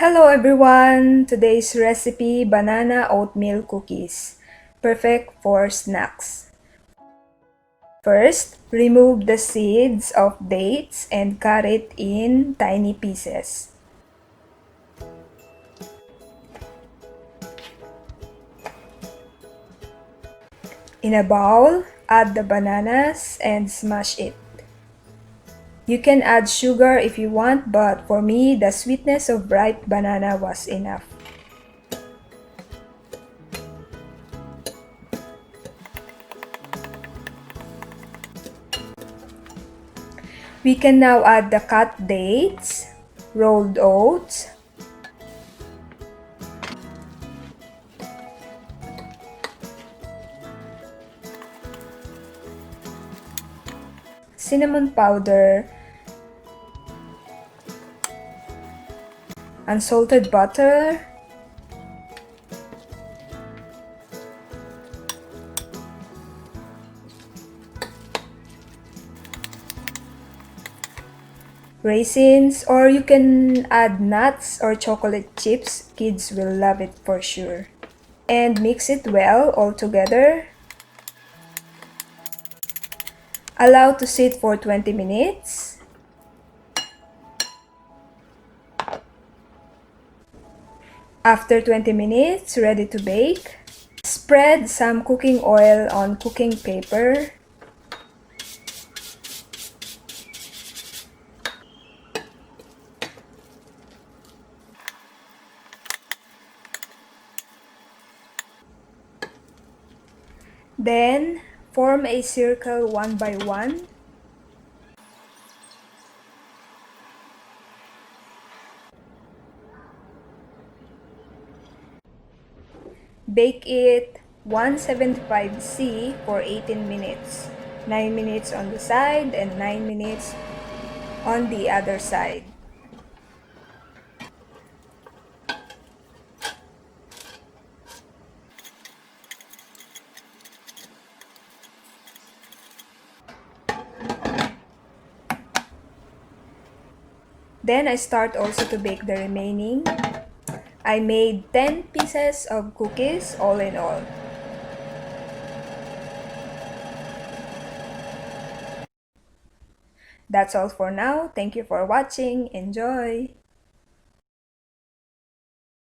Hello everyone! Today's recipe, banana oatmeal cookies. Perfect for snacks. First, remove the seeds of dates and cut it in tiny pieces. In a bowl, add the bananas and smash it. You can add sugar if you want, but for me, the sweetness of ripe banana was enough. We can now add the cut dates, rolled oats, cinnamon powder, unsalted butter, raisins, or you can add nuts or chocolate chips. Kids will love it for sure. And mix it well all together. Allow to sit for 20 minutes. After 20 minutes, ready to bake. Spread some cooking oil on cooking paper. Then, form a circle one by one. Bake it 175°C for 18 minutes. 9 minutes on the side and 9 minutes on the other side. Then I start also to bake the remaining. I made 10 pieces of cookies all in all. That's all for now. Thank you for watching. Enjoy!